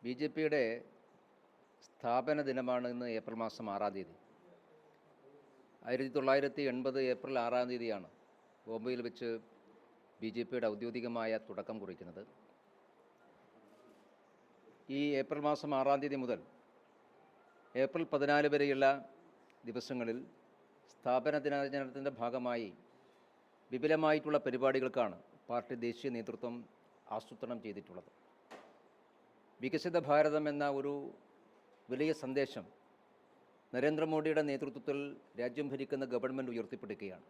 B J പിയുടെ സ്ഥാപന ദിനമാണ് ഇന്ന് ഏപ്രിൽ മാസം 6-ാം തീയതി. 1980 ഏപ്രിൽ 6-ാം തീയതിയാണ് ബോംബെയിൽ വെച്ച് ബി ജെ പിയുടെ ഔദ്യോഗികമായ തുടക്കം കുറിക്കുന്നത്. ഈ ഏപ്രിൽ മാസം 6-ാം തീയതി മുതൽ ഏപ്രിൽ 14 വരെയുള്ള ദിവസങ്ങളിൽ സ്ഥാപന ദിനാചരണത്തിൻ്റെ ഭാഗമായി വിപുലമായിട്ടുള്ള പരിപാടികൾക്കാണ് പാർട്ടി ദേശീയ നേതൃത്വം ആസൂത്രണം ചെയ്തിട്ടുള്ളത്. വികസിത ഭാരതം എന്ന ഒരു വലിയ സന്ദേശം നരേന്ദ്രമോദിയുടെ നേതൃത്വത്തിൽ രാജ്യം ഭരിക്കുന്ന ഗവൺമെൻറ് ഉയർത്തിപ്പിടിക്കുകയാണ്.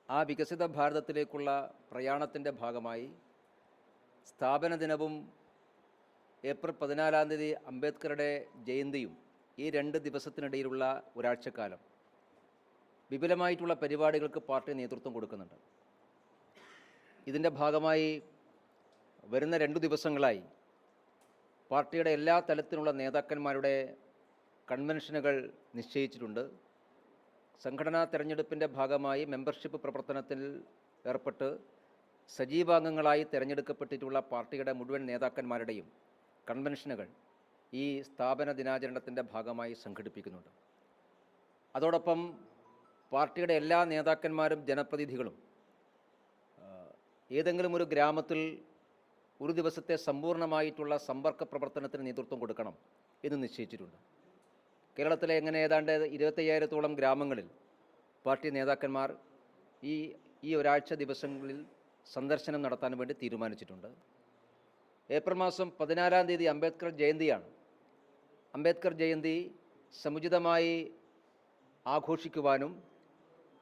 ആ വികസിത ഭാരതത്തിലേക്കുള്ള പ്രയാണത്തിൻ്റെ ഭാഗമായി സ്ഥാപന ദിനവും ഏപ്രിൽ 14-ാം തീയതി അംബേദ്കറുടെ ജയന്തിയും ഈ 2 ദിവസത്തിനിടയിലുള്ള ഒരാഴ്ചക്കാലം വിപുലമായിട്ടുള്ള പരിപാടികൾക്ക് പാർട്ടി നേതൃത്വം കൊടുക്കുന്നുണ്ട്. ഇതിൻ്റെ ഭാഗമായി വരുന്ന 2 ദിവസങ്ങളായി പാർട്ടിയുടെ എല്ലാ തലത്തിലുള്ള നേതാക്കന്മാരുടെ കൺവെൻഷനുകൾ നിശ്ചയിച്ചിട്ടുണ്ട്. സംഘടനാ തെരഞ്ഞെടുപ്പിൻ്റെ ഭാഗമായി മെമ്പർഷിപ്പ് പ്രവർത്തനത്തിൽ ഏർപ്പെട്ട് സജീവാംഗങ്ങളായി തിരഞ്ഞെടുക്കപ്പെട്ടിട്ടുള്ള പാർട്ടിയുടെ മുഴുവൻ നേതാക്കന്മാരുടെയും കൺവെൻഷനുകൾ ഈ സ്ഥാപന ദിനാചരണത്തിൻ്റെ ഭാഗമായി സംഘടിപ്പിക്കുന്നുണ്ട്. അതോടൊപ്പം പാർട്ടിയുടെ എല്ലാ നേതാക്കന്മാരും ജനപ്രതിനിധികളും ഏതെങ്കിലും ഒരു ഗ്രാമത്തിൽ ഒരു ദിവസത്തെ സമ്പൂർണ്ണമായിട്ടുള്ള സമ്പർക്ക പ്രവർത്തനത്തിന് നേതൃത്വം കൊടുക്കണം എന്ന് നിശ്ചയിച്ചിട്ടുണ്ട്. കേരളത്തിലെ എങ്ങനെ ഏതാണ്ട് 25,000-ഓളം ഗ്രാമങ്ങളിൽ പാർട്ടി നേതാക്കന്മാർ ഈ ഒരാഴ്ച ദിവസങ്ങളിൽ സന്ദർശനം നടത്താൻ വേണ്ടി തീരുമാനിച്ചിട്ടുണ്ട്. ഏപ്രിൽ മാസം 14-ാം തീയതി അംബേദ്കർ ജയന്തിയാണ്. അംബേദ്കർ ജയന്തി സമുചിതമായി ആഘോഷിക്കുവാനും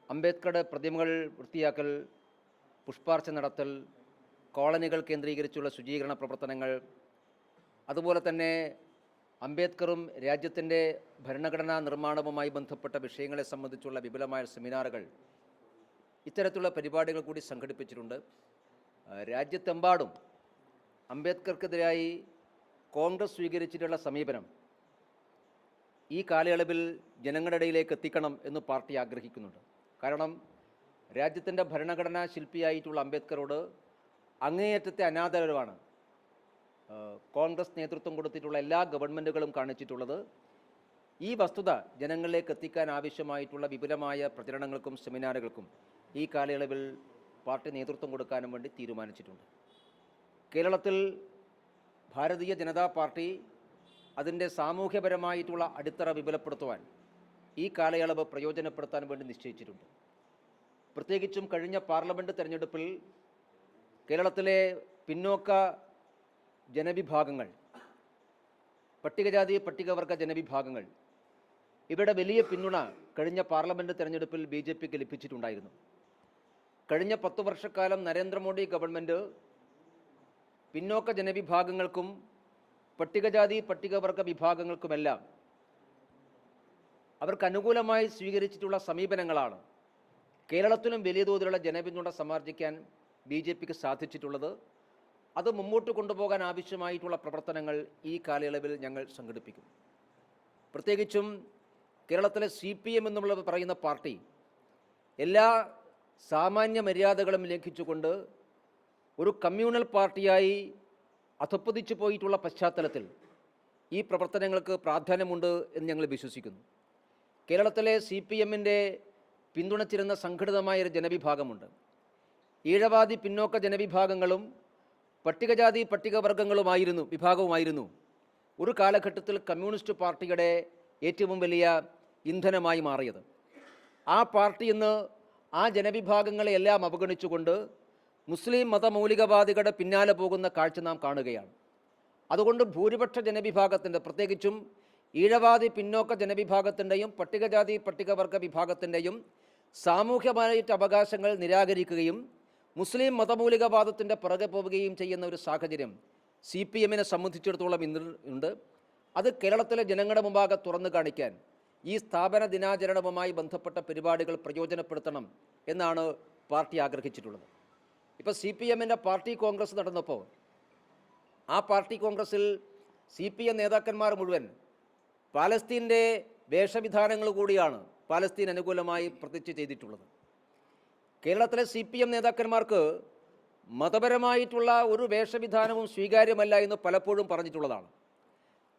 അംബേദ്കറുടെ പ്രതിമകൾ വൃത്തിയാക്കൽ, പുഷ്പാർച്ചന നടത്തൽ, കോളനികൾ കേന്ദ്രീകരിച്ചുള്ള ശുചീകരണ പ്രവർത്തനങ്ങൾ, അതുപോലെ തന്നെ അംബേദ്കറും രാജ്യത്തിൻ്റെ ഭരണഘടനാ നിർമ്മാണവുമായി ബന്ധപ്പെട്ട വിഷയങ്ങളെ സംബന്ധിച്ചുള്ള വിപുലമായ സെമിനാറുകൾ, ഇത്തരത്തിലുള്ള പരിപാടികൾ കൂടി സംഘടിപ്പിച്ചിട്ടുണ്ട്. രാജ്യത്തെമ്പാടും അംബേദ്കർക്കെതിരായി കോൺഗ്രസ് സ്വീകരിച്ചിട്ടുള്ള സമീപനം ഈ കാലയളവിൽ ജനങ്ങളുടെ ഇടയിലേക്ക് എത്തിക്കണം എന്ന് പാർട്ടി ആഗ്രഹിക്കുന്നുണ്ട്. കാരണം രാജ്യത്തിൻ്റെ ഭരണഘടനാ ശില്പിയായിട്ടുള്ള അംബേദ്കറോട് അങ്ങേയറ്റത്തെ അനാദരവാണ് കോൺഗ്രസ് നേതൃത്വം കൊടുത്തിട്ടുള്ള എല്ലാ ഗവൺമെൻറ്റുകളും കാണിച്ചിട്ടുള്ളത്. ഈ വസ്തുത ജനങ്ങളിലേക്ക് എത്തിക്കാൻ ആവശ്യമായിട്ടുള്ള വിപുലമായ പ്രചരണങ്ങൾക്കും സെമിനാറുകൾക്കും ഈ കാലയളവിൽ പാർട്ടി നേതൃത്വം കൊടുക്കാനും വേണ്ടി തീരുമാനിച്ചിട്ടുണ്ട്. കേരളത്തിൽ ഭാരതീയ ജനതാ പാർട്ടി അതിൻ്റെ സാമൂഹ്യപരമായിട്ടുള്ള അടിത്തറ വിപുലപ്പെടുത്തുവാൻ ഈ കാലയളവ് പ്രയോജനപ്പെടുത്താൻ വേണ്ടി നിശ്ചയിച്ചിട്ടുണ്ട്. പ്രത്യേകിച്ചും കഴിഞ്ഞ പാർലമെൻറ്റ് തെരഞ്ഞെടുപ്പിൽ കേരളത്തിലെ പിന്നോക്ക ജനവിഭാഗങ്ങൾ, പട്ടികജാതി പട്ടികവർഗ ജനവിഭാഗങ്ങൾ, ഇവരുടെ വലിയ പിന്തുണ കഴിഞ്ഞ പാർലമെൻറ്റ് തെരഞ്ഞെടുപ്പിൽ ബി ജെ പിക്ക് ലഭിച്ചിട്ടുണ്ടായിരുന്നു. കഴിഞ്ഞ 10 വർഷക്കാലം നരേന്ദ്രമോദി ഗവൺമെൻറ് പിന്നോക്ക ജനവിഭാഗങ്ങൾക്കും പട്ടികജാതി പട്ടികവർഗ വിഭാഗങ്ങൾക്കുമെല്ലാം അവർക്ക് അനുകൂലമായി സ്വീകരിച്ചിട്ടുള്ള സമീപനങ്ങളാണ് കേരളത്തിലും വലിയ തോതിലുള്ള ജനപിന്തുണ സമാർജിക്കാൻ ബി ജെ പിക്ക് സാധിച്ചിട്ടുള്ളത്. അത് മുമ്പോട്ട് കൊണ്ടുപോകാൻ ആവശ്യമായിട്ടുള്ള പ്രവർത്തനങ്ങൾ ഈ കാലയളവിൽ ഞങ്ങൾ സംഘടിപ്പിക്കും. പ്രത്യേകിച്ചും കേരളത്തിലെ CPM എന്നുള്ള പറയുന്ന പാർട്ടി എല്ലാ സാമാന്യ മര്യാദകളും ലംഘിച്ചുകൊണ്ട് ഒരു കമ്മ്യൂണൽ പാർട്ടിയായി അധപ്പതിച്ചു പോയിട്ടുള്ള പശ്ചാത്തലത്തിൽ ഈ പ്രവർത്തനങ്ങൾക്ക് പ്രാധാന്യമുണ്ട് എന്ന് ഞങ്ങൾ വിശ്വസിക്കുന്നു. കേരളത്തിലെ CPMൻ്റെ പിന്തുണച്ചിരുന്ന സംഘടിതമായൊരു ജനവിഭാഗമുണ്ട്. ഈഴവാദി പിന്നോക്ക ജനവിഭാഗങ്ങളും പട്ടികജാതി വിഭാഗവുമായിരുന്നു ഒരു കാലഘട്ടത്തിൽ കമ്മ്യൂണിസ്റ്റ് പാർട്ടിയുടെ ഏറ്റവും വലിയ ഇന്ധനമായി മാറിയത്. ആ പാർട്ടി ഇന്ന് ആ ജനവിഭാഗങ്ങളെയെല്ലാം അവഗണിച്ചുകൊണ്ട് മുസ്ലിം മതമൗലികവാദികളുടെ പിന്നാലെ പോകുന്ന കാഴ്ച നാം കാണുകയാണ്. അതുകൊണ്ട് ഭൂരിപക്ഷ ജനവിഭാഗത്തിൻ്റെ, പ്രത്യേകിച്ചും ഈഴവാദി പിന്നോക്ക ജനവിഭാഗത്തിൻ്റെയും പട്ടികജാതി പട്ടികവർഗ വിഭാഗത്തിൻ്റെയും സാമൂഹ്യമായിട്ട് അവകാശങ്ങൾ നിരാകരിക്കുകയും മുസ്ലിം മതമൗലികവാദത്തിൻ്റെ പുറകെ പോവുകയും ചെയ്യുന്ന ഒരു സാഹചര്യം CPMനെ സംബന്ധിച്ചിടത്തോളം ഇന്നുണ്ട്. അത് കേരളത്തിലെ ജനങ്ങളുടെ മുമ്പാകെ തുറന്നു കാണിക്കാൻ ഈ സ്ഥാപന ദിനാചരണവുമായി ബന്ധപ്പെട്ട പരിപാടികൾ പ്രയോജനപ്പെടുത്തണം എന്നാണ് പാർട്ടി ആഗ്രഹിച്ചിട്ടുള്ളത്. ഇപ്പോൾ CPMൻ്റെ പാർട്ടി കോൺഗ്രസ് നടന്നപ്പോൾ ആ പാർട്ടി കോൺഗ്രസ്സിൽ CPM നേതാക്കന്മാർ മുഴുവൻ പാലസ്തീൻ്റെ വേഷവിധാനങ്ങൾ കൂടിയാണ് പാലസ്തീൻ അനുകൂലമായി പ്രതിജ്ഞ ചെയ്തിട്ടുള്ളത്. കേരളത്തിലെ CPM നേതാക്കന്മാർക്ക് മതപരമായിട്ടുള്ള ഒരു വേഷവിധാനവും സ്വീകാര്യമല്ല എന്ന് പലപ്പോഴും പറഞ്ഞിട്ടുള്ളതാണ്.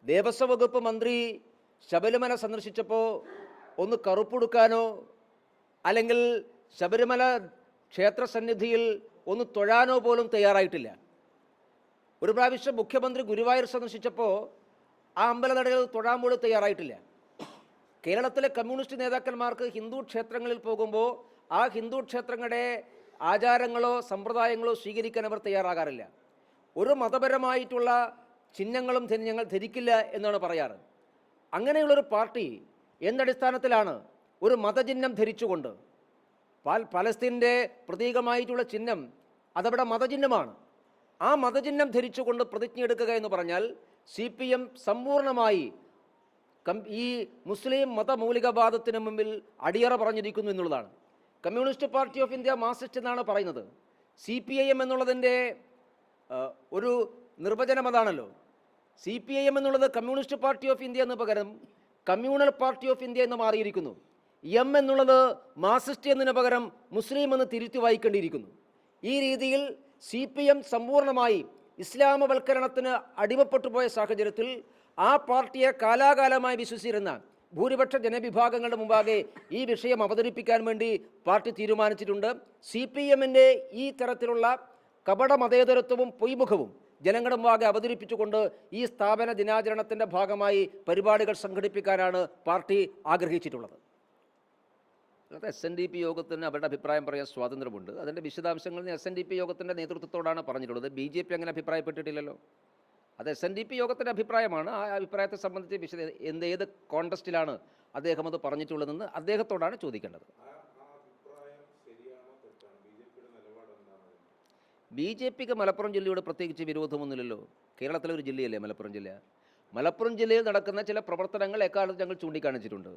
ദേവസ്വം വകുപ്പ് മന്ത്രി ശബരിമല സന്ദർശിച്ചപ്പോൾ ഒന്ന് കറുപ്പുടുക്കാനോ അല്ലെങ്കിൽ ശബരിമല ക്ഷേത്രസന്നിധിയിൽ ഒന്ന് തൊഴാനോ പോലും തയ്യാറായിട്ടില്ല. ഒരു പ്രാവശ്യം മുഖ്യമന്ത്രി ഗുരുവായൂർ സന്ദർശിച്ചപ്പോൾ ആ അമ്പലനടയിൽ തൊഴാൻ പോലും തയ്യാറായിട്ടില്ല. കേരളത്തിലെ കമ്മ്യൂണിസ്റ്റ് നേതാക്കന്മാർക്ക് ഹിന്ദു ക്ഷേത്രങ്ങളിൽ പോകുമ്പോൾ ആ ഹിന്ദു ക്ഷേത്രങ്ങളുടെ ആചാരങ്ങളോ സമ്പ്രദായങ്ങളോ സ്വീകരിക്കാൻ അവർ തയ്യാറാകാറില്ല. ഒരു മതപരമായിട്ടുള്ള ചിഹ്നങ്ങളും ഞങ്ങൾ ധരിക്കില്ല എന്നാണ് പറയാറ്. അങ്ങനെയുള്ളൊരു പാർട്ടി എന്തടിസ്ഥാനത്തിലാണ് ഒരു മതചിഹ്നം ധരിച്ചുകൊണ്ട്, പലസ്തീൻ്റെ പ്രതീകമായിട്ടുള്ള ചിഹ്നം അതവിടെ മതചിഹ്നമാണ്, ആ മതചിഹ്നം ധരിച്ചുകൊണ്ട് പ്രതിജ്ഞയെടുക്കുക എന്ന് പറഞ്ഞാൽ CPM സമ്പൂർണ്ണമായി ഈ മുസ്ലിം മതമൗലികവാദത്തിന് മുമ്പിൽ അടിയറ പറഞ്ഞിരിക്കുന്നു എന്നുള്ളതാണ്. Communist party of India Marxist എന്നാണ് പറയുന്നത്. CPIM എന്നുള്ളതിൻ്റെ ഒരു നിർവചനം അതാണല്ലോ. CPIM എന്നുള്ളത് കമ്മ്യൂണിസ്റ്റ് പാർട്ടി ഓഫ് ഇന്ത്യ എന്ന് പകരം കമ്മ്യൂണൽ പാർട്ടി ഓഫ് ഇന്ത്യ എന്ന് മാറിയിരിക്കുന്നു. M എന്നുള്ളത് മാർക്സിസ്റ്റ് എന്നതിന് പകരം മുസ്ലിം എന്ന് തിരുത്തി വായിക്കേണ്ടിയിരിക്കുന്നു. ഈ രീതിയിൽ CPM സമ്പൂർണ്ണമായി ഇസ്ലാമവൽക്കരണത്തിന് അടിമപ്പെട്ടു പോയ സാഹചര്യത്തിൽ ആ പാർട്ടിയെ കാലാകാലമായി വിശ്വസിച്ചിരുന്ന ഭൂരിപക്ഷ ജനവിഭാഗങ്ങളുടെ മുമ്പാകെ ഈ വിഷയം അവതരിപ്പിക്കാൻ വേണ്ടി പാർട്ടി തീരുമാനിച്ചിട്ടുണ്ട്. CPMൻ്റെ ഈ തരത്തിലുള്ള കപട മതേതരത്വവും പൊയ്മുഖവും ജനങ്ങളുടെ മുമ്പാകെ അവതരിപ്പിച്ചുകൊണ്ട് ഈ സ്ഥാപന ദിനാചരണത്തിൻ്റെ ഭാഗമായി പരിപാടികൾ സംഘടിപ്പിക്കാനാണ് പാർട്ടി ആഗ്രഹിച്ചിട്ടുള്ളത്. അതായത് SNDP യോഗത്തിന് അവരുടെ അഭിപ്രായം പറയാൻ സ്വാതന്ത്ര്യമുണ്ട്. അതിൻ്റെ വിശദാംശങ്ങൾ SNDP യോഗത്തിൻ്റെ നേതൃത്വത്തോടാണ് പറഞ്ഞിട്ടുള്ളത്. BJP അങ്ങനെ അഭിപ്രായപ്പെട്ടിട്ടില്ലല്ലോ. അത് SNDP യോഗത്തിൻ്റെ അഭിപ്രായമാണ്. ആ അഭിപ്രായത്തെ സംബന്ധിച്ച് ഏത് കോണ്ടസ്റ്റിലാണ് അദ്ദേഹം അത് പറഞ്ഞിട്ടുള്ളതെന്ന് അദ്ദേഹത്തോടാണ് ചോദിക്കേണ്ടത്. BJPക്ക് മലപ്പുറം ജില്ലയോട് പ്രത്യേകിച്ച് വിരോധമൊന്നുമില്ലല്ലോ. കേരളത്തിലെ ഒരു ജില്ലയല്ലേ മലപ്പുറം ജില്ല. മലപ്പുറം ജില്ലയിൽ നടക്കുന്ന ചില പ്രവർത്തനങ്ങൾ എക്കാലത്ത് ഞങ്ങൾ ചൂണ്ടിക്കാണിച്ചിട്ടുണ്ട്.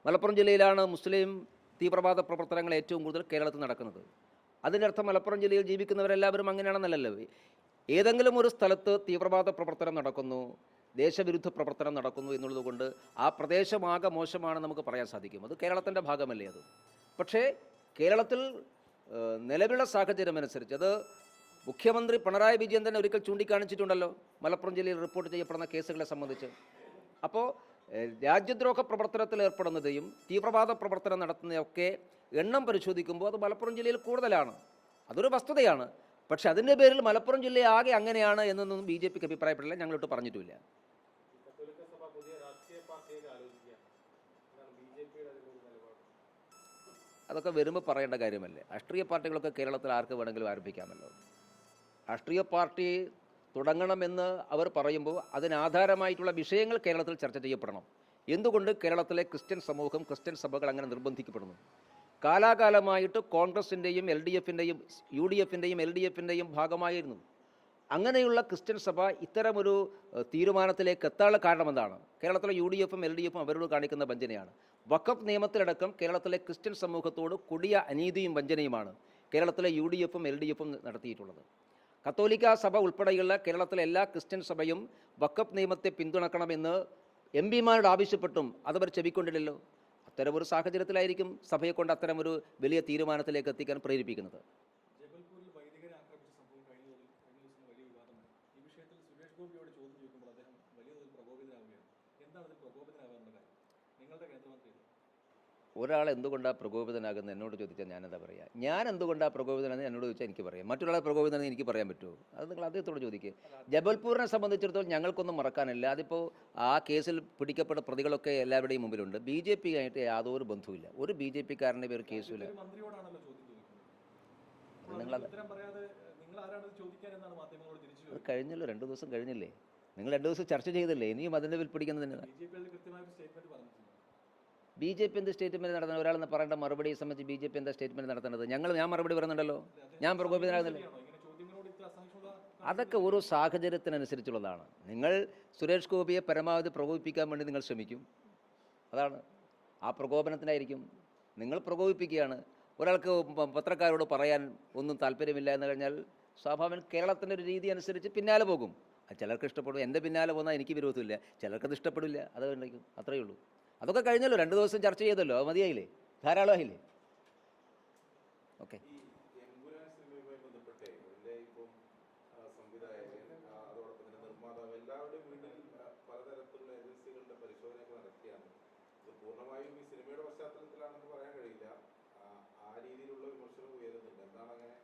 മലപ്പുറം ജില്ലയിലാണ് മുസ്ലിം തീവ്രവാദ പ്രവർത്തനങ്ങൾ ഏറ്റവും കൂടുതൽ കേരളത്തിൽ നടക്കുന്നത്. അതിനർത്ഥം മലപ്പുറം ജില്ലയിൽ ജീവിക്കുന്നവരെല്ലാവരും അങ്ങനെയാണെന്നല്ലല്ലോ. ഏതെങ്കിലും ഒരു സ്ഥലത്ത് തീവ്രവാദ പ്രവർത്തനം നടക്കുന്നു, ദേശവിരുദ്ധ പ്രവർത്തനം നടക്കുന്നു എന്നുള്ളത് കൊണ്ട് ആ പ്രദേശമാകെ മോശമാണെന്ന് നമുക്ക് പറയാൻ സാധിക്കും. അത് കേരളത്തിൻ്റെ ഭാഗമല്ലേ അത്. പക്ഷേ കേരളത്തിൽ നിലവിലുള്ള സാഹചര്യം അനുസരിച്ച് അത് മുഖ്യമന്ത്രി പിണറായി വിജയൻ തന്നെ ഒരിക്കൽ ചൂണ്ടിക്കാണിച്ചിട്ടുണ്ടല്ലോ മലപ്പുറം ജില്ലയിൽ റിപ്പോർട്ട് ചെയ്യപ്പെടുന്ന കേസുകളെ സംബന്ധിച്ച്. അപ്പോൾ രാജ്യദ്രോഹ പ്രവർത്തനത്തിൽ ഏർപ്പെടുന്നതെയും തീവ്രവാദ പ്രവർത്തനം നടത്തുന്നതൊക്കെ എണ്ണം പരിശോധിക്കുമ്പോൾ അത് മലപ്പുറം ജില്ലയിൽ കൂടുതലാണ്. അതൊരു വസ്തുതയാണ്. പക്ഷെ അതിൻ്റെ പേരിൽ മലപ്പുറം ജില്ലയെ ആകെ അങ്ങനെയാണ് എന്നൊന്നും BJPക്ക് അഭിപ്രായപ്പെടില്ല, ഞങ്ങളിട്ട് പറഞ്ഞിട്ടുമില്ല. അതൊക്കെ വരുമ്പോൾ പറയേണ്ട കാര്യമല്ലേ. രാഷ്ട്രീയ പാർട്ടികളൊക്കെ കേരളത്തിൽ ആർക്ക് വേണമെങ്കിലും ആരംഭിക്കാമല്ലോ. രാഷ്ട്രീയ പാർട്ടി തുടങ്ങണമെന്ന് അവർ പറയുമ്പോൾ അതിനാധാരമായിട്ടുള്ള വിഷയങ്ങൾ കേരളത്തിൽ ചർച്ച ചെയ്യപ്പെടണം. എന്തുകൊണ്ട് കേരളത്തിലെ ക്രിസ്ത്യൻ സമൂഹം, ക്രിസ്ത്യൻ സഭകൾ അങ്ങനെ നിർബന്ധിക്കപ്പെടുന്നു? കാലാകാലമായിട്ട് കോൺഗ്രസിൻ്റെയും LDFൻ്റെയും UDFൻ്റെയും LDFൻ്റെയും ഭാഗമായിരുന്നു. അങ്ങനെയുള്ള ക്രിസ്ത്യൻ സഭ ഇത്തരമൊരു തീരുമാനത്തിലേക്ക് എത്താനുള്ള കാരണമെന്താണ്? കേരളത്തിലെ UDFും LDFും അവരോട് കാണിക്കുന്ന വഞ്ചനയാണ്. വഖഫ് നിയമത്തിലടക്കം കേരളത്തിലെ ക്രിസ്ത്യൻ സമൂഹത്തോട് കൊടിയ അനീതിയും വഞ്ചനയുമാണ് കേരളത്തിലെ UDFും LDFും നടത്തിയിട്ടുള്ളത്. കത്തോലിക്ക സഭ ഉൾപ്പെടെയുള്ള കേരളത്തിലെ എല്ലാ ക്രിസ്ത്യൻ സഭയും വഖഫ് നിയമത്തെ പിന്തുണക്കണമെന്ന് MPമാരോട് ആവശ്യപ്പെട്ടും അതവർ ചെവിക്കൊണ്ടില്ലല്ലോ. അത്തരമൊരു സാഹചര്യത്തിലായിരിക്കും സഭയെ കൊണ്ട് അത്തരമൊരു വലിയ തീരുമാനത്തിലേക്ക് എത്തിക്കാൻ പ്രേരിപ്പിക്കുന്നത്. ഒരാൾ എന്തുകൊണ്ടാണ് പ്രകോപിതനാകുന്നത് എന്നോട് ചോദിച്ചാൽ ഞാനെന്താ പറയുക? ഞാൻ എന്തുകൊണ്ടാണ് പ്രകോപിതനാണെന്ന് എന്നോട് ചോദിച്ചാൽ എനിക്ക് പറയാം. മറ്റൊരാളെ പ്രകോപിതനാണെന്ന് എനിക്ക് പറയാൻ പറ്റുമോ? അത് നിങ്ങൾ അദ്ദേഹത്തോട് ചോദിക്കുക. ജബൽപൂരിനെ സംബന്ധിച്ചിടത്തോളം ഞങ്ങൾക്കൊന്നും മറക്കാനില്ല. അതിപ്പോൾ ആ കേസിൽ പിടിക്കപ്പെട്ട പ്രതികളൊക്കെ എല്ലാവരുടെയും മുമ്പിലുണ്ട്. BJP ആയിട്ട് യാതൊരു ബന്ധവുമില്ല. ഒരു BJPക്കാരൻ്റെ പേര് കേസുമില്ല. നിങ്ങളത് കഴിഞ്ഞല്ലോ, 2 ദിവസം കഴിഞ്ഞില്ലേ? നിങ്ങൾ 2 ദിവസം ചർച്ച ചെയ്തില്ലേ? ഇനിയും അതിൻ്റെ പേരിൽ പിടിക്കുന്നത് BJP എന്ത് സ്റ്റേറ്റ്മെൻറ്റ് നടത്തുന്നത്? ഒരാളെന്ന് പറയേണ്ട മറുപടിയെ സംബന്ധിച്ച് BJP എന്താ സ്റ്റേറ്റ്മെൻറ്റ് നടത്തേണ്ടത്? ഞാൻ മറുപടി പറയുന്നുണ്ടല്ലോ. ഞാൻ പ്രകോപിതനാകുന്നില്ല. അതൊക്കെ ഓരോ സാഹചര്യത്തിനനുസരിച്ചുള്ളതാണ്. നിങ്ങൾ സുരേഷ് ഗോപിയെ പരമാവധി പ്രകോപിപ്പിക്കാൻ വേണ്ടി നിങ്ങൾ ശ്രമിക്കും. അതാണ് ആ പ്രകോപനത്തിനായിരിക്കും. നിങ്ങൾ പ്രകോപിപ്പിക്കുകയാണ്. ഒരാൾക്ക് പത്രക്കാരോട് പറയാൻ ഒന്നും താല്പര്യമില്ല എന്ന് കഴിഞ്ഞാൽ സ്വാഭാവികം കേരളത്തിൻ്റെ ഒരു രീതി അനുസരിച്ച് പിന്നാലെ പോകും. ചിലർക്ക് ഇഷ്ടപ്പെടും. എൻ്റെ പിന്നാലെ പോകുന്നാൽ എനിക്ക് വിരോധമില്ല, ചിലർക്കത് ഇഷ്ടപ്പെടില്ല. അത് ഉണ്ടായിരിക്കും. അത്രയേ ഉള്ളൂ. അതൊക്കെ കഴിഞ്ഞല്ലോ, 2 ദിവസം ചർച്ച ചെയ്തല്ലോ, അത് മതിയായില്ലേ? ധാരാളമായില്ലേ? ഓക്കെ. പൂർണ്ണമായും ഈ സിനിമയുടെ പശ്ചാത്തലത്തിലാണെന്ന് പറയാൻ കഴിയില്ല. ആ രീതിയിലുള്ള വിമർശനം ഉയരുന്നുണ്ട്. എന്താണ് അങ്ങനെ?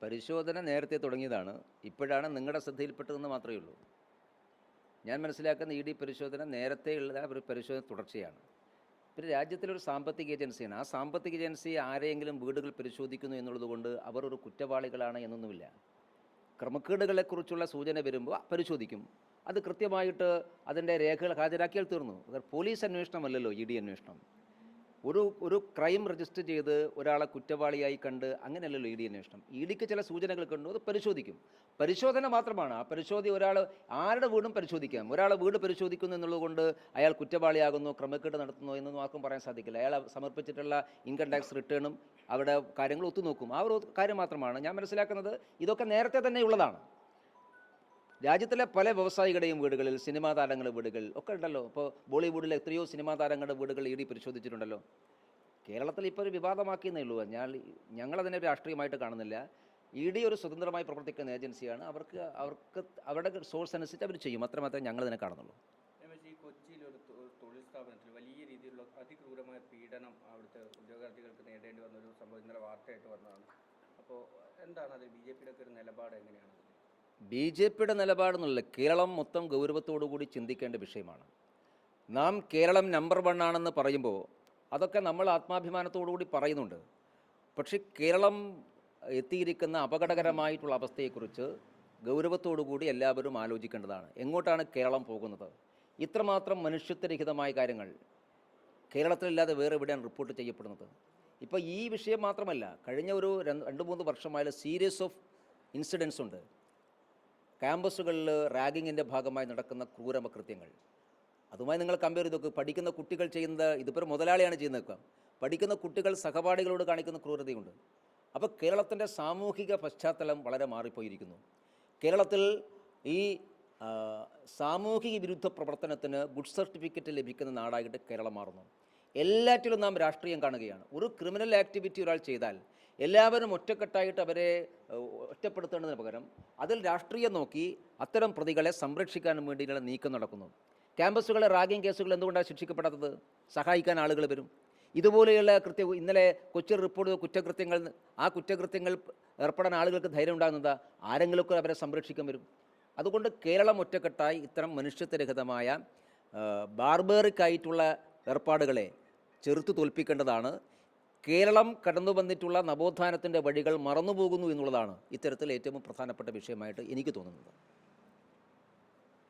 പരിശോധന നേരത്തെ തുടങ്ങിയതാണ്, ഇപ്പോഴാണ് നിങ്ങളുടെ ശ്രദ്ധയിൽപ്പെട്ടതെന്ന് മാത്രമേ ഉള്ളൂ. ഞാൻ മനസ്സിലാക്കുന്ന ഇ ഡി പരിശോധന നേരത്തെയുള്ള ഒരു പരിശോധന തുടർച്ചയാണ്. പിന്നെ രാജ്യത്തിലൊരു സാമ്പത്തിക ഏജൻസിയാണ്. ആ സാമ്പത്തിക ഏജൻസി ആരെയെങ്കിലും വീടുകൾ പരിശോധിക്കുന്നു എന്നുള്ളത് കൊണ്ട് അവർ ഒരു കുറ്റവാളികളാണ് എന്നൊന്നുമില്ല. ക്രമക്കേടുകളെക്കുറിച്ചുള്ള സൂചന വരുമ്പോൾ പരിശോധിക്കും. അത് കൃത്യമായിട്ട് അതിൻ്റെ രേഖകൾ ഹാജരാക്കിയാൽ തീർന്നു. പോലീസ് അന്വേഷണമല്ലല്ലോ ഇ ഡി അന്വേഷണം. ഒരു ക്രൈം രജിസ്റ്റർ ചെയ്ത് ഒരാളെ കുറ്റവാളിയായി കണ്ട് അങ്ങനെയല്ലല്ലോ ഇ ഡി അന്വേഷണം. ഇ ഡിക്ക് ചില സൂചനകൾ കണ്ടു, അത് പരിശോധിക്കും. പരിശോധന മാത്രമാണ്. ആ പരിശോധന ഒരാൾ ആരുടെ വീടും പരിശോധിക്കാം. ഒരാളെ വീട് പരിശോധിക്കുന്നു എന്നുള്ളത് കൊണ്ട് അയാൾ കുറ്റവാളിയാകുന്നു, ക്രമക്കേട് നടത്തുന്നു എന്നൊന്നും ആർക്കും പറയാൻ സാധിക്കില്ല. അയാൾ സമർപ്പിച്ചിട്ടുള്ള ഇൻകം ടാക്സ് റിട്ടേണും അവിടെ കാര്യങ്ങൾ ഒത്തുനോക്കും. ആ ഒരു കാര്യം മാത്രമാണ് ഞാൻ മനസ്സിലാക്കുന്നത്. ഇതൊക്കെ നേരത്തെ തന്നെ ഉള്ളതാണ്. രാജ്യത്തിലെ പല വ്യവസായികളുടെയും വീടുകളിൽ സിനിമാ താരങ്ങളുടെ വീടുകൾ ഒക്കെ ഉണ്ടല്ലോ. ഇപ്പോൾ ബോളിവുഡിലെ എത്രയോ സിനിമാ താരങ്ങളുടെ വീടുകൾ ഇ ഡി പരിശോധിച്ചിട്ടുണ്ടല്ലോ. കേരളത്തിൽ ഇപ്പോൾ ഒരു വിവാദമാക്കിയെന്നേ ഉള്ളൂ. ഞങ്ങളതിനെ രാഷ്ട്രീയമായിട്ട് കാണുന്നില്ല. ഇ ഡി ഒരു സ്വതന്ത്രമായി പ്രവർത്തിക്കുന്ന ഏജൻസിയാണ്. അവർക്ക് അവരുടെ സോഴ്സ് അനുസരിച്ച് അവർ ചെയ്യും. അത്രമാത്രമേ ഞങ്ങളതിനെ കാണുന്നുള്ളൂ. ഈ കൊച്ചിയിലൊരു തൊഴിൽ സ്ഥാപനത്തിൽ വലിയ രീതിയിലുള്ള അതിക്രൂരമായ പീഡനം അവിടുത്തെ ഉദ്യോഗാർത്ഥികൾക്ക് നേടേണ്ടി വന്നൊരു സംഭവം ഇന്നലെ വാർത്തയായിട്ട് വന്നതാണ്. അപ്പോൾ എന്താണ് അത് ബി ജെ പിയുടെ ഒക്കെ ഒരു നിലപാട് എങ്ങനെയാണ്? ബി ജെ പിയുടെ നിലപാടെന്നുള്ള കേരളം മൊത്തം ഗൗരവത്തോടു കൂടി ചിന്തിക്കേണ്ട വിഷയമാണ്. നാം കേരളം നമ്പർ 1 ആണെന്ന് പറയുമ്പോൾ അതൊക്കെ നമ്മൾ ആത്മാഭിമാനത്തോടു കൂടി പറയുന്നുണ്ട്. പക്ഷേ കേരളം എത്തിയിരിക്കുന്ന അപകടകരമായിട്ടുള്ള അവസ്ഥയെക്കുറിച്ച് ഗൗരവത്തോടു കൂടി എല്ലാവരും ആലോചിക്കേണ്ടതാണ്. എങ്ങോട്ടാണ് കേരളം പോകുന്നത്? ഇത്രമാത്രം മനുഷ്യത്വരഹിതമായ കാര്യങ്ങൾ കേരളത്തിലില്ലാതെ വേറെ എവിടെയാണ് റിപ്പോർട്ട് ചെയ്യപ്പെടുന്നത്? ഇപ്പോൾ ഈ വിഷയം മാത്രമല്ല, കഴിഞ്ഞ ഒരു 2-3 വർഷമായ സീരീസ് ഓഫ് ഇൻസിഡൻസ് ഉണ്ട്. ക്യാമ്പസുകളിൽ റാഗിങ്ങിൻ്റെ ഭാഗമായി നടക്കുന്ന ക്രൂരമകൃത്യങ്ങൾ. അതുമായി നിങ്ങൾ കമ്പയർ ചെയ്ത് നോക്ക്. പഠിക്കുന്ന കുട്ടികൾ ചെയ്യുന്നത്, ഇതിപ്പോൾ മുതലാളിയാണ് ചെയ്യുന്നത്, പഠിക്കുന്ന കുട്ടികൾ സഹപാഠികളോട് കാണിക്കുന്ന ക്രൂരതയുണ്ട്. അപ്പോൾ കേരളത്തിൻ്റെ സാമൂഹിക പശ്ചാത്തലം വളരെ മാറിപ്പോയിരിക്കുന്നു. കേരളത്തിൽ ഈ സാമൂഹിക വിരുദ്ധ പ്രവർത്തനത്തിന് ഗുഡ് സർട്ടിഫിക്കറ്റ് ലഭിക്കുന്ന നാടായിട്ട് കേരളം മാറുന്നു. എല്ലാറ്റിലും നാം രാഷ്ട്രീയം കാണുകയാണ്. ഒരു ക്രിമിനൽ ആക്ടിവിറ്റി ഒരാൾ ചെയ്താൽ എല്ലാവരും ഒറ്റക്കെട്ടായിട്ട് അവരെ ഒറ്റപ്പെടുത്തേണ്ടതിന് പകരം അതിൽ രാഷ്ട്രീയം നോക്കി അത്തരം പ്രതികളെ സംരക്ഷിക്കാനും വേണ്ടിയിട്ടുള്ള നീക്കം നടക്കുന്നു. ക്യാമ്പസുകളെ റാഗിങ് കേസുകൾ എന്തുകൊണ്ടാണ് ശിക്ഷിക്കപ്പെടാത്തത്? സഹായിക്കാൻ ആളുകൾ വരും. ഇതുപോലെയുള്ള ഇന്നലെ കൊച്ചിയിൽ റിപ്പോർട്ട് കുറ്റകൃത്യങ്ങൾ, ആ കുറ്റകൃത്യങ്ങൾ ഏർപ്പെടാൻ ആളുകൾക്ക് ധൈര്യം ഉണ്ടാകുന്നത് ആരെങ്കിലുമൊക്കെ അവരെ സംരക്ഷിക്കാൻ വരും. അതുകൊണ്ട് കേരളം ഒറ്റക്കെട്ടായി ഇത്തരം മനുഷ്യത്വരഹിതമായ ബാർബറിക്കായിട്ടുള്ള ഏർപ്പാടുകളെ ചെറുത്തു തോൽപ്പിക്കേണ്ടതാണ്. കേരളം കടന്നു വന്നിട്ടുള്ള നവോത്ഥാനത്തിൻ്റെ വഴികൾ മറന്നുപോകുന്നു എന്നുള്ളതാണ് ഇത്തരത്തിൽ ഏറ്റവും പ്രധാനപ്പെട്ട വിഷയമായിട്ട് എനിക്ക് തോന്നുന്നത്.